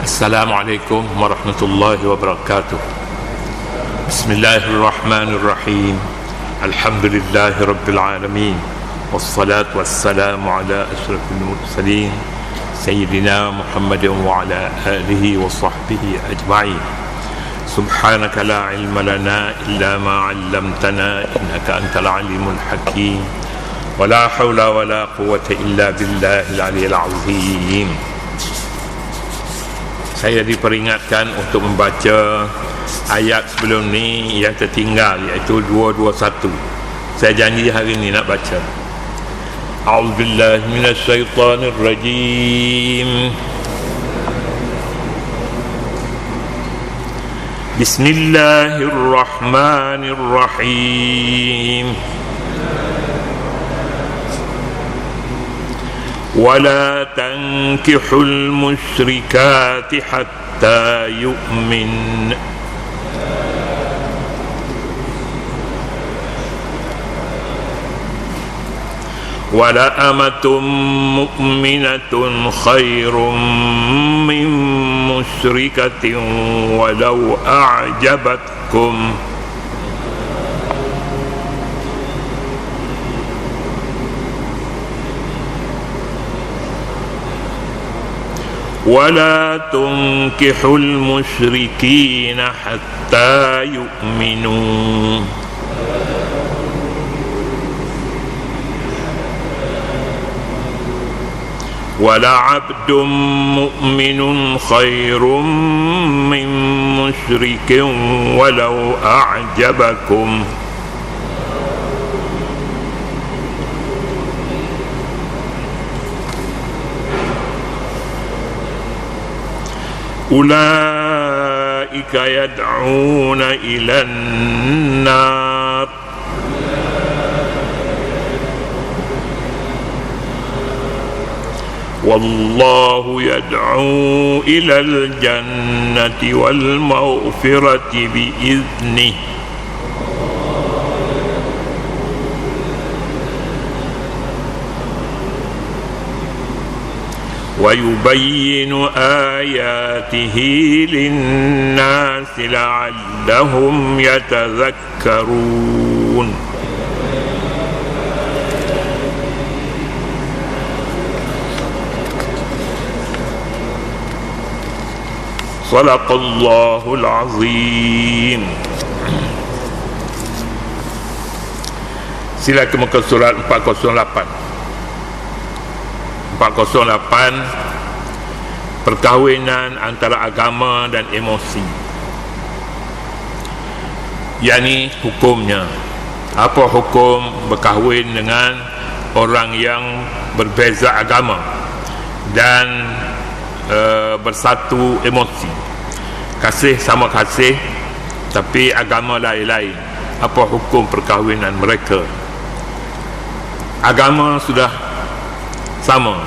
Assalamualaikum warahmatullahi wabarakatuh. Bismillahirrahmanirrahim. Alhamdulillahi rabbil alamin. Wassalatu wassalamu ala asyrafil mursalin Sayyidina Muhammadin wa ala alihi wa sahbihi ajma'in. Subhanaka la ilma lana illa ma 'allamtana innaka antal alimul hakim. Wa la hawla wa la quwwata illa billahil aliyyil azim. Saya diperingatkan untuk membaca ayat sebelum ni yang tertinggal, iaitu 221. Saya janji hari ni nak baca. A'udzubillahi minasyaitanir rajim. Bismillahirrahmanirrahim. ولا تنكحوا المشركات حتى يؤمن ولأمة مؤمنة خير من مشركة ولو أعجبتكم ولا تنكحوا المشركين حتى يؤمنوا ولعبد مؤمن خير من مشرك ولو أعجبكم أولئك يدعون إلى النار والله يدعو إلى الجنة والمغفرة بإذنه ويبين آياته للناس لعلهم يتذكرون صدق الله العظيم. Sila ke muka surat 408. 408 perkahwinan antara agama dan emosi. Yani hukumnya, apa hukum berkahwin dengan orang yang berbeza agama dan bersatu emosi, kasih sama kasih tapi agama lain-lain. Apa hukum perkahwinan mereka? Agama sudah sama,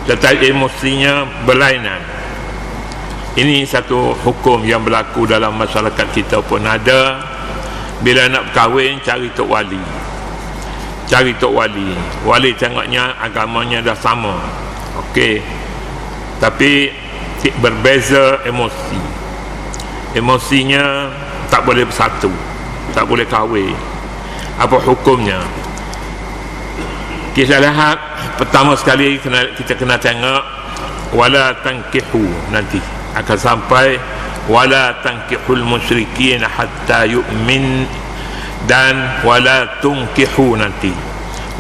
tetapi emosinya berlainan. Ini satu hukum yang berlaku dalam masyarakat kita pun ada. Bila nak kahwin, cari tok wali. Cari tok wali. Wali tengoknya agamanya dah sama, okey, tapi berbeza emosi. Emosinya tak boleh bersatu, tak boleh kahwin. Apa hukumnya? Kita lihat pertama sekali kita kena tengok wala tankihu, nanti akan sampai wala tankihul musyrikin hatta yu'min, dan wala tunkihu nanti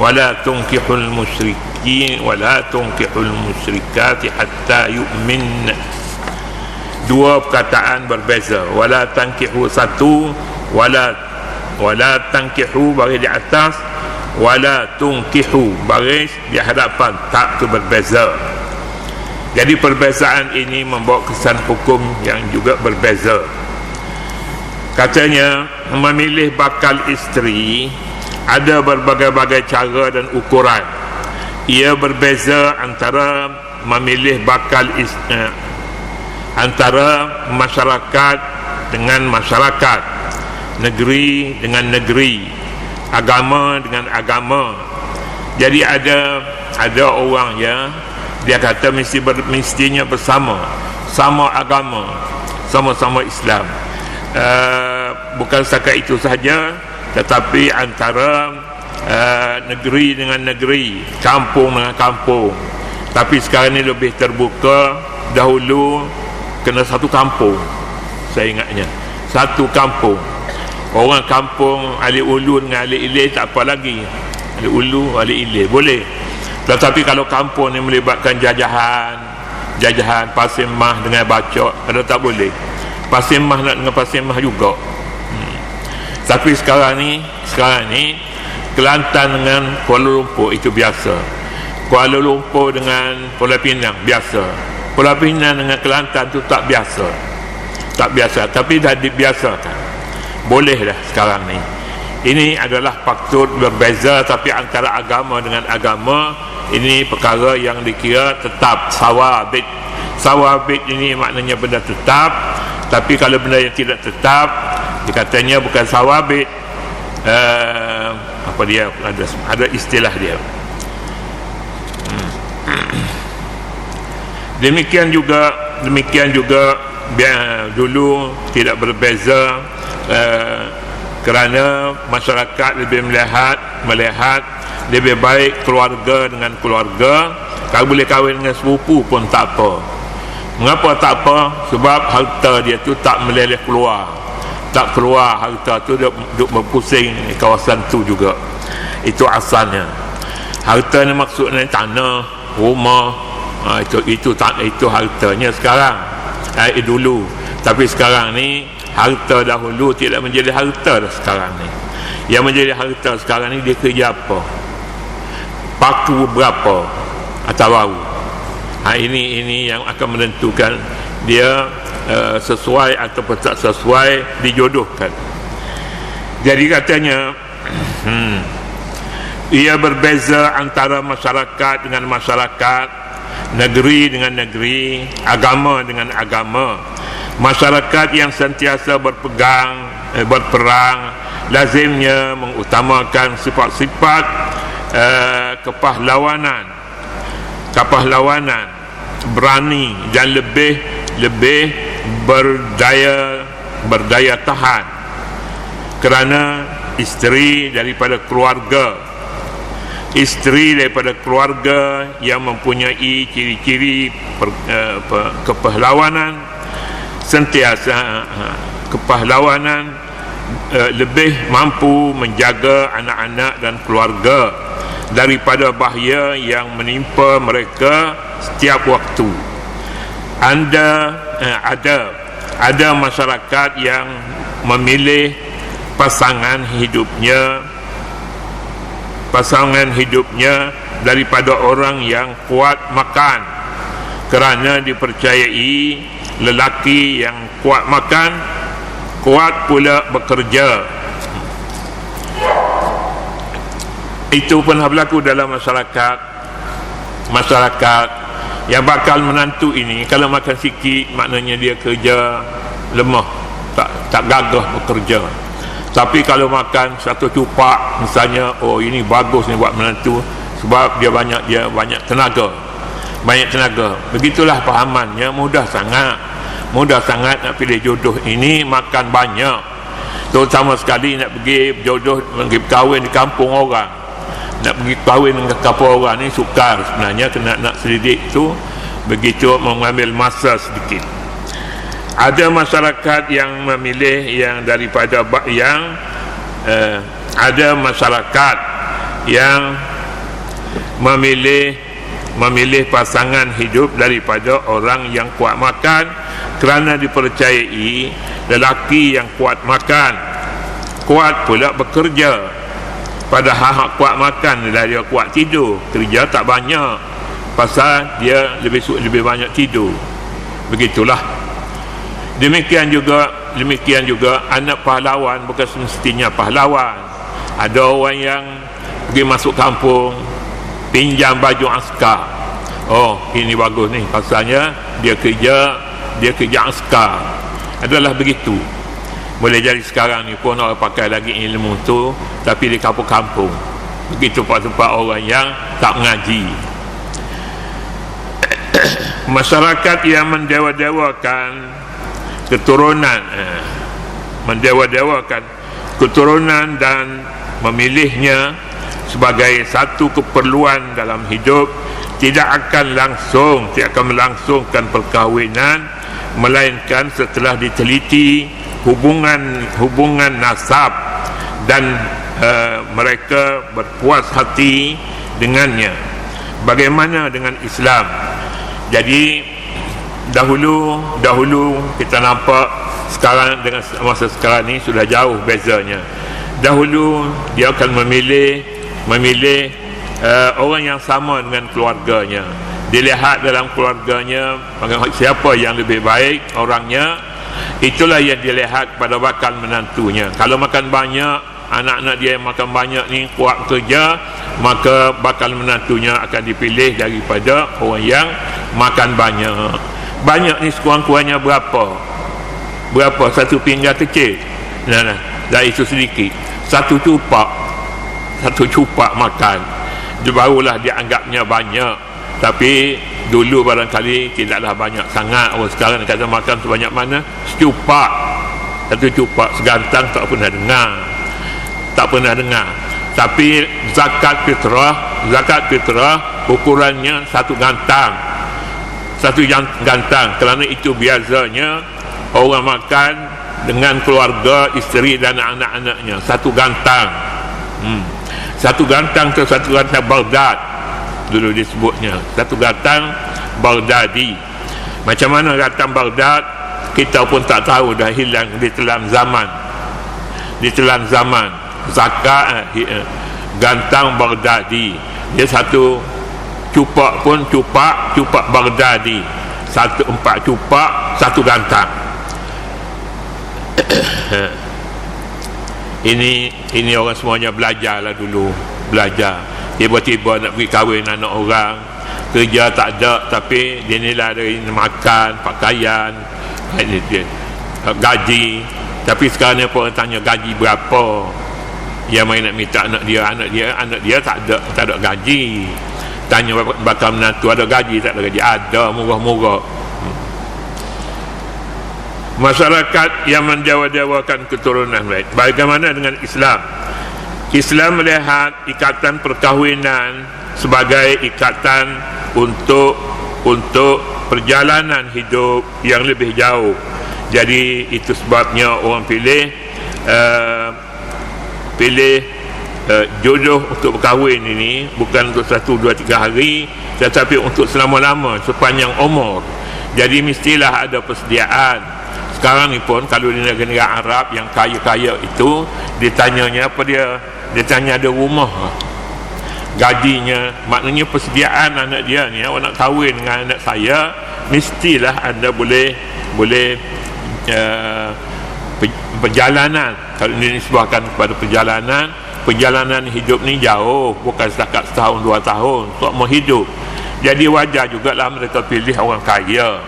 wala tunkihul musyrikin wala tunkihul musyrikati hatta yu'min. Dua perkataan berbeza. Wala tankihu satu, wala tankihu baris di atas, wala tunkihu baris di hadapan, tak tu berbeza. Jadi perbezaan ini membawa kesan hukum yang juga berbeza. Katanya memilih bakal isteri ada berbagai-bagai cara dan ukuran. Ia berbeza antara memilih bakal antara masyarakat dengan masyarakat, negeri dengan negeri, agama dengan agama. Jadi ada orang ya, dia kata mestinya bersama sama agama, sama-sama Islam. Bukan setakat itu sahaja, tetapi antara negeri dengan negeri, kampung dengan kampung. Tapi sekarang ni lebih terbuka. Dahulu kena satu kampung, saya ingatnya satu kampung. Orang kampung ahli ulu dengan ahli ilir tak apa lagi. Ahli ulu, ahli ilir boleh. Tetapi kalau kampung ni melibatkan jajahan pasir mah dengan bacok, ada tak boleh. Pasir mah nak dengan pasir mah juga. Tapi sekarang ni Kelantan dengan Kuala Lumpur itu biasa. Kuala Lumpur dengan Pulau Pinang biasa. Pulau Pinang dengan Kelantan tu tak biasa. Tak biasa, tapi dah dibiasakan. Boleh dah sekarang ni. Ini adalah faktor berbeza, tapi antara agama dengan agama ini perkara yang dikira tetap sawabit. Sawabit ini maknanya benda tetap, tapi kalau benda yang tidak tetap dikatanya bukan sawabit. Apa dia, ada istilah dia. Demikian juga dulu tidak berbeza, kerana masyarakat lebih melihat lebih baik keluarga dengan keluarga. Kalau boleh kahwin dengan sepupu pun tak apa. Mengapa tak apa? Sebab harta dia tu tak meleleh keluar. Tak keluar harta tu, duduk berpusing di kawasan tu juga. Itu asalnya. Harta ni maksudnya tanah, rumah, itu hartanya sekarang. Dulu. Tapi sekarang ni harta dahulu tidak menjadi harta dah sekarang ni. Yang menjadi harta sekarang ni dia kerja apa, paku berapa atau baru. Ini yang akan menentukan dia sesuai atau tak sesuai, dijodohkan. Jadi katanya ia berbeza antara masyarakat dengan masyarakat, negeri dengan negeri, agama dengan agama. Masyarakat yang sentiasa berperang lazimnya mengutamakan sifat-sifat kepahlawanan, berani dan lebih berdaya tahan, kerana isteri daripada keluarga yang mempunyai ciri-ciri kepahlawanan, sentiasa kepahlawanan, lebih mampu menjaga anak-anak dan keluarga daripada bahaya yang menimpa mereka setiap waktu. Ada masyarakat yang memilih pasangan hidupnya daripada orang yang kuat makan, kerana dipercayai lelaki yang kuat makan kuat pula bekerja. Itu pernah berlaku dalam masyarakat yang bakal menantu ini. Kalau makan sikit maknanya dia kerja lemah, tak gagah bekerja. Tapi kalau makan satu cupak misalnya, oh ini bagus ni buat menantu, sebab dia banyak tenaga. Begitulah pahamannya. Mudah sangat nak pilih jodoh ini, makan banyak. Terutama sekali nak pergi jodoh, pergi kahwin di kampung orang. Nak pergi kahwin dengan kampung orang ni sukar sebenarnya, kena nak selidik tu, begitu mengambil masa sedikit. Ada masyarakat yang memilih ada masyarakat yang memilih pasangan hidup daripada orang yang kuat makan, kerana dipercayai lelaki yang kuat makan kuat pula bekerja. Padahal kuat makan adalah dia kuat tidur, kerja tak banyak, pasal dia lebih banyak tidur. Begitulah. Demikian juga anak pahlawan bukan semestinya pahlawan. Ada orang yang pergi masuk kampung, pinjam baju askar. Oh, ini bagus ni, pasalnya dia kerja askar. Adalah begitu. Boleh jadi sekarang ni pun orang pakai lagi ilmu tu, tapi di kampung-kampung. Begitu tempat-tempat orang yang tak mengaji. Masyarakat yang mendewa-dewakan keturunan, mendewa-dewakan keturunan dan memilihnya sebagai satu keperluan dalam hidup, tidak akan melangsungkan perkahwinan, melainkan setelah diteliti hubungan nasab dan mereka berpuas hati dengannya. Bagaimana dengan Islam? Jadi dahulu kita nampak, sekarang dengan masa sekarang ni sudah jauh bezanya. Dahulu dia akan memilih orang yang sama dengan keluarganya. Dilihat dalam keluarganya siapa yang lebih baik orangnya, itulah yang dilihat pada bakal menantunya. Kalau makan banyak, anak-anak dia yang makan banyak ni kuat kerja, maka bakal menantunya akan dipilih daripada orang yang makan banyak. Banyak ni sekurang-kurangnya berapa satu pinggan kecil, dah itu sedikit, satu cupak makan, barulah dianggapnya banyak. Tapi dulu barangkali tidaklah banyak sangat. Orang sekarang kata makan sebanyak mana? Satu cupak segantang tak pernah dengar. Tapi zakat fitrah ukurannya satu gantang, kerana itu biasanya orang makan dengan keluarga, isteri dan anak-anaknya, satu gantang. Satu gantang Baghdad dulu disebutnya, satu gantang Baghdadi. Macam mana gantang Baghdad kita pun tak tahu, dah hilang di telan zaman. Zakat gantang Baghdadi, dia satu cupak Baghdadi, 4 cupak satu gantang. Ini orang semuanya belajarlah dulu, tiba-tiba nak pergi kahwin anak orang, kerja tak ada, tapi dia nilai dari makan, pakaian, gaji. Tapi sekarang ni orang tanya gaji berapa, yang main nak minta anak dia tak ada gaji. Tanya bakal menantu ada gaji, tak ada gaji, ada murah-murah. Masyarakat yang mendewa-dewakan keturunan baik. Bagaimana dengan Islam? Islam melihat ikatan perkahwinan sebagai ikatan untuk perjalanan hidup yang lebih jauh. Jadi itu sebabnya orang pilih jodoh untuk berkahwin ini bukan untuk 1, 2, 3 hari, tetapi untuk selama-lama, sepanjang umur. Jadi mestilah ada persediaan. Sekarang ni pun kalau di negara Arab yang kaya-kaya itu, ditanyanya apa dia tanya ada rumah, gajinya, maknanya persediaan anak dia ni, awak nak kahwin dengan anak saya, mestilah anda boleh perjalanan. Kalau ini disebabkan kepada perjalanan hidup ni jauh, bukan setakat setahun 2 tahun untuk mau hidup. Jadi wajar jugalah mereka pilih orang kaya.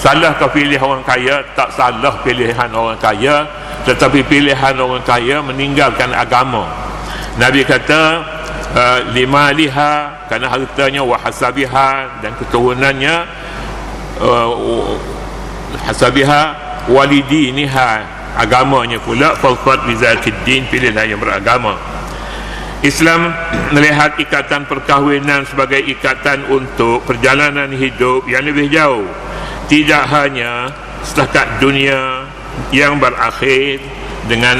Salah kau pilih orang kaya? Tak salah pilihan orang kaya, tetapi pilihan orang kaya meninggalkan agama. Nabi kata limaliha, kerana hartanya, wa hasabiha, dan keturunannya, hasabiha walidiniha, agamanya pula, falfat bizatiddin, pilihlah yang beragama. Islam melihat ikatan perkahwinan sebagai ikatan untuk perjalanan hidup yang lebih jauh, tidak hanya setakat dunia yang berakhir dengan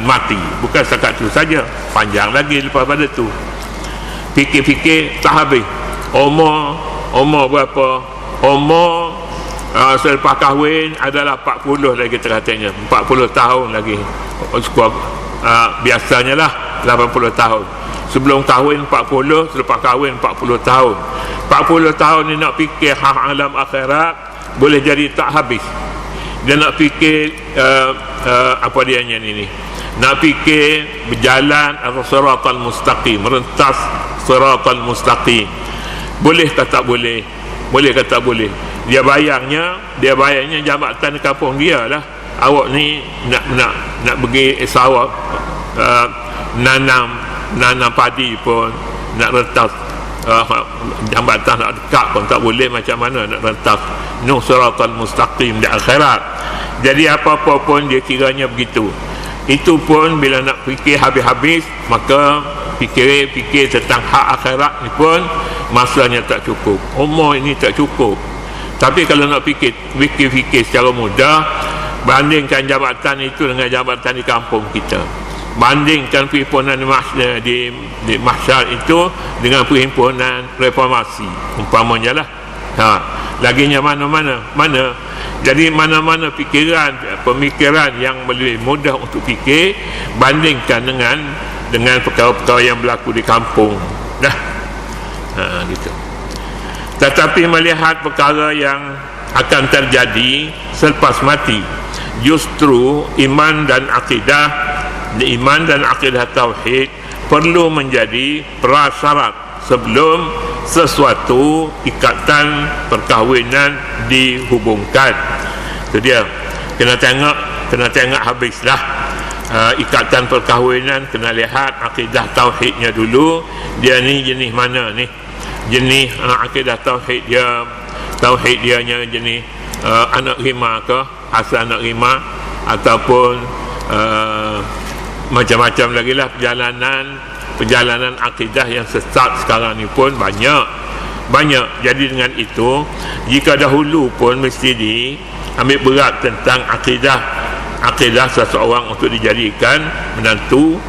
mati. Bukan setakat itu saja, panjang lagi lepas pada tu. Fikir-fikir tak habis. Umur berapa? Umur selepas kahwin adalah 40 lagi katanya, 40 tahun lagi. Biasanya lah 80 tahun. Sebelum kahwin 40, selepas kahwin 40 tahun. 40 tahun ni nak fikir alam akhirat boleh jadi tak habis. Dia nak fikir apa dia ni, nak fikir berjalan atas siratal mustaqim, merentas siratal mustaqim. Boleh ke tak boleh? Boleh ke tak boleh? Dia bayangnya jabatan kampung dia lah. Awak ni nak pergi sawah, nanam padi pun nak rentas jambatan nak dekat pun tak boleh, macam mana nak rentas siratal mustaqim di akhirat. Jadi apa-apa pun dia kiranya begitu. Itu pun bila nak fikir habis-habis, maka fikir tentang hak akhirat ni pun masanya tak cukup, umur ini tak cukup. Tapi kalau nak fikir secara mudah, bandingkan jabatan itu dengan jabatan di kampung kita, bandingkan perhimpunan di mahsyar itu dengan perhimpunan reformasi umpamanya lah. Laginya mana. Jadi mana-mana pemikiran yang lebih mudah untuk fikir, bandingkan dengan perkara-perkara yang berlaku di kampung dah. Gitu. Tetapi melihat perkara yang akan terjadi selepas mati, justru iman dan akidah tauhid perlu menjadi prasyarat sebelum sesuatu ikatan perkahwinan dihubungkan. Itu dia, kena tengok habislah ikatan perkahwinan, kena lihat akidah tauhidnya dulu. Dia ni jenis mana ni? Jenis akidah tauhid dia jenis anak rima ke, asal anak rima, ataupun macam-macam lagi lah perjalanan akidah yang sesat sekarang ni pun banyak. Jadi dengan itu, jika dahulu pun mesti diambil berat tentang akidah seseorang untuk dijadikan menantu,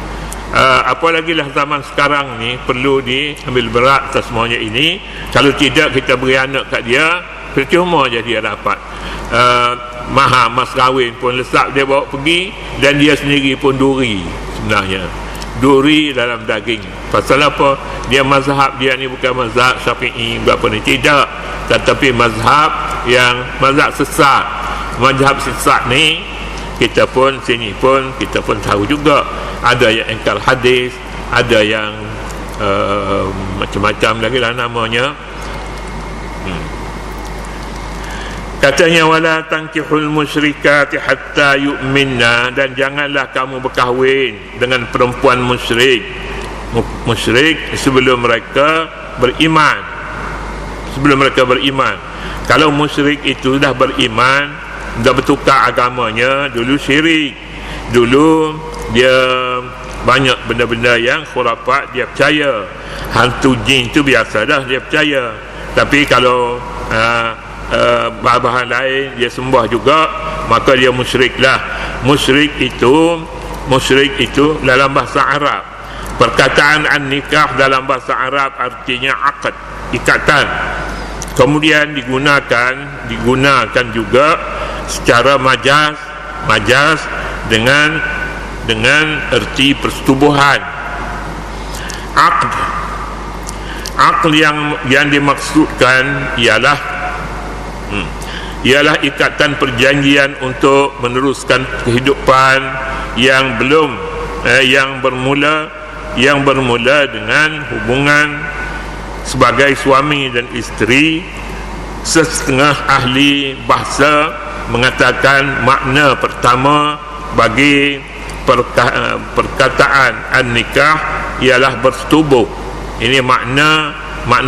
apalagi lah zaman sekarang ni perlu diambil berat atas semuanya ini. Kalau tidak, kita beri anak kat dia, percuma je dia dapat mas kahwin pun lesak dia bawa pergi, dan dia sendiri pun duri. Sebenarnya duri dalam daging. Pasal apa? Dia mazhab dia ni bukan mazhab Syafi'i berapa ni, tidak, tetapi mazhab sesat. Mazhab sesat ni kita pun tahu juga, ada yang engkar hadis, ada yang macam-macam lagi lah namanya. Katanya wala tankihul musyrikati hatta yu'minna, dan janganlah kamu berkahwin dengan perempuan musyrik sebelum mereka beriman. Kalau musyrik itu dah beriman, dah bertukar agamanya, dulu syirik, dulu dia banyak benda-benda yang khurafat dia percaya, hantu jin tu biasa dah dia percaya. Tapi kalau bahan-bahan lain dia sembah juga, maka dia musyriklah. Musyrik itu dalam bahasa Arab, perkataan an-nikah dalam bahasa Arab artinya akad, ikatan. Kemudian digunakan juga secara majaz dengan erti persetubuhan. Aqd yang dimaksudkan ialah ikatan perjanjian untuk meneruskan kehidupan yang bermula dengan hubungan sebagai suami dan isteri. Setengah ahli bahasa mengatakan makna pertama bagi perkataan an-nikah ialah bersetubuh. Ini makna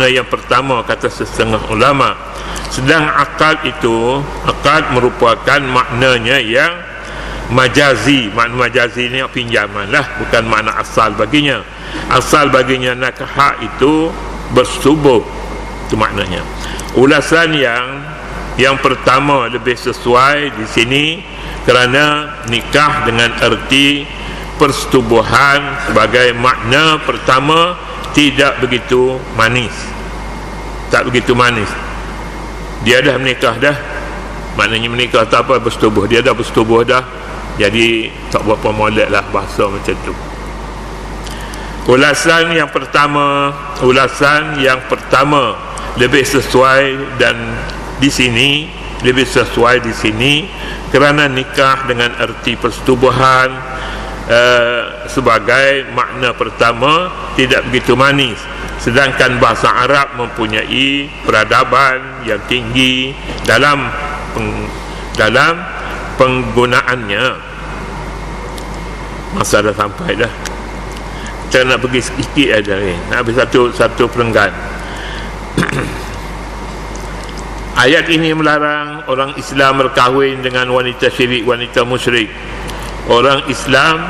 yang pertama, kata setengah ulama. Sedang akad merupakan maknanya yang majazi. Makna majazi ini pinjaman lah, bukan makna asal baginya. Asal baginya nakah itu bersetubuh, itu maknanya. Ulasan yang pertama lebih sesuai di sini, kerana nikah dengan erti persetubuhan sebagai makna pertama tidak begitu manis. Dia dah menikah dah, maknanya menikah tak apa, bersetubuh. Dia dah bersetubuh dah, jadi tak berapa molek lah bahasa macam tu. Ulasan yang pertama lebih sesuai, dan di sini lebih sesuai di sini kerana nikah dengan erti persetubuhan sebagai makna pertama tidak begitu manis. Sedangkan bahasa Arab mempunyai peradaban yang tinggi dalam penggunaannya. Masa dah sampai dah, saya nak pergi sikit aja ni, nak habis satu perenggan. Ayat ini melarang orang Islam berkahwin dengan wanita syirik, wanita musyrik. Orang Islam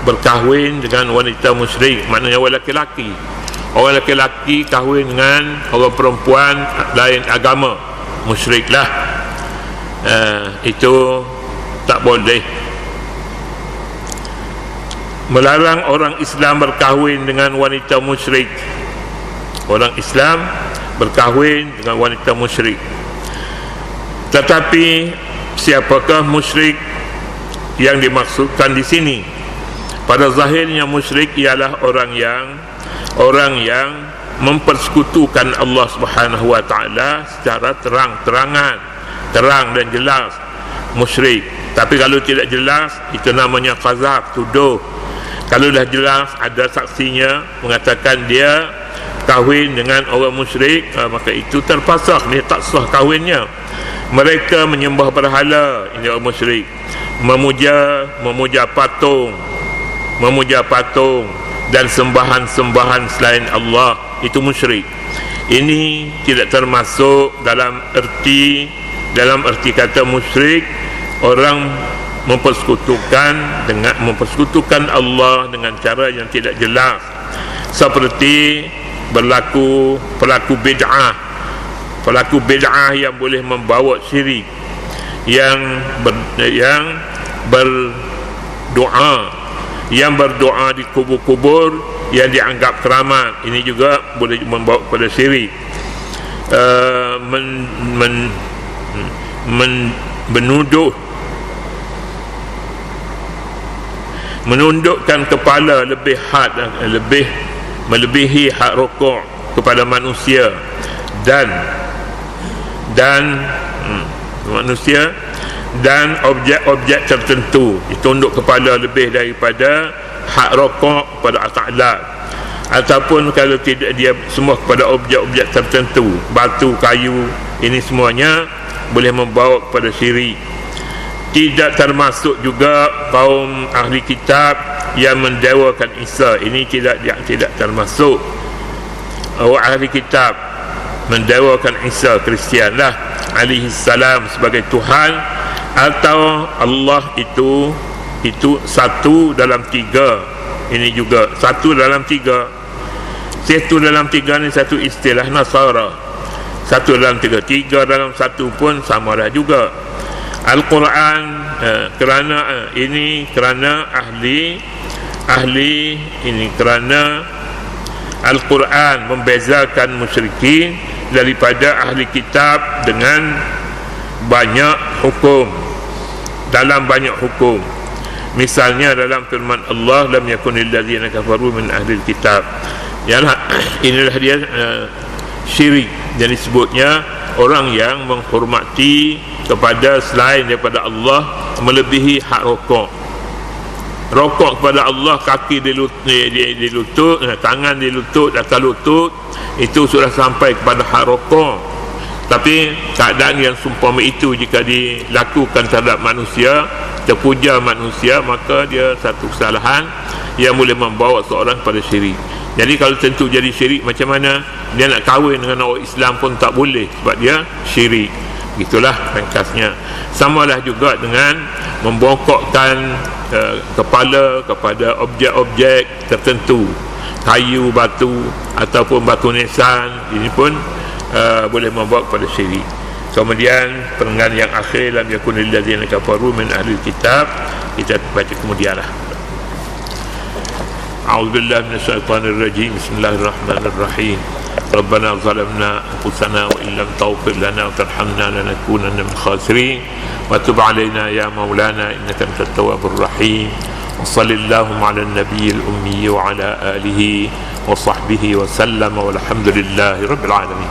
berkahwin dengan wanita musyrik, maknanya orang lelaki. Orang lelaki kahwin dengan orang perempuan lain agama, musyriklah. Itu tak boleh. Melarang orang Islam berkahwin dengan wanita musyrik. Orang Islam berkahwin dengan wanita musyrik. Tetapi siapakah musyrik yang dimaksudkan di sini? Pada zahirnya musyrik ialah orang yang mempersekutukan Allah Subhanahu wa taala secara terang-terangan, terang dan jelas, musyrik. Tapi kalau tidak jelas, itu namanya qazaf, tuduh. Kalau dah jelas, ada saksinya mengatakan dia kahwin dengan orang musyrik, maka itu terpasah, dia tak sah kahwinnya. Mereka menyembah berhala, ini orang musyrik. Memuja patung dan sembahan-sembahan selain Allah, itu musyrik. Ini tidak termasuk dalam erti kata musyrik, orang mempersekutukan Allah dengan cara yang tidak jelas, seperti pelaku bid'ah yang boleh membawa syirik, yang berdoa di kubur-kubur yang dianggap keramat, ini juga boleh membawa kepada syirik. Menundukkan kepala melebihi hak rukuk kepada manusia dan objek-objek tertentu, ditunduk kepala lebih daripada hak rokok kepada Allah Ta'ala. Ataupun kalau tidak, dia semua kepada objek-objek tertentu, batu, kayu, ini semuanya boleh membawa kepada syirik. Tidak termasuk juga kaum ahli kitab yang mendewakan Isa, ini tidak termasuk. Orang ahli kitab mendewakan Isa, Kristian lah, alaihi salam, sebagai Tuhan, atau Allah itu satu dalam tiga. Ini juga satu dalam tiga. Satu dalam tiga ni satu istilah Nasara. Satu dalam tiga, tiga dalam satu pun samalah juga. Al-Quran kerana Al-Quran membezakan musyrikin daripada ahli kitab dengan banyak hukum. Misalnya dalam firman Allah, lam yakunil ladzina kafaru min ahlil kitab. Inilah dia syirik, yang disebutnya orang yang menghormati kepada selain daripada Allah melebihi hak rokok kepada Allah, kaki di lutut, tangan di lutut, atas lutut, itu sudah sampai kepada hak rokok. Tapi keadaan yang seumpama itu jika dilakukan terhadap manusia, terpuja manusia, maka dia satu kesalahan yang boleh membawa seorang pada syirik. Jadi kalau tentu jadi syirik, macam mana dia nak kahwin dengan orang Islam pun tak boleh, sebab dia syirik. Itulah ringkasnya. Samalah juga dengan membongkokkan kepala kepada objek-objek tertentu, kayu, batu ataupun batu nisan, ini pun boleh membawa kepada syirik. Kemudian perenggan yang akhir, lam yakunil ladzina kafaru min ahli kitab, kita baca kemudianlah. A'udzubillahi minasyaitonir rajim. Bismillahirrahmanirrahim. Rabbana zalamna anfusana wa illam taghfir lana wa tarhamna lanakunanna minal khasirin wa tub 'alaina ya maulana innaka antat tawwabur rahim. Wa sallallahu 'alan nabiyil ummi wa 'ala alihi wa sahbihi wa sallama walhamdulillahi rabbil alamin.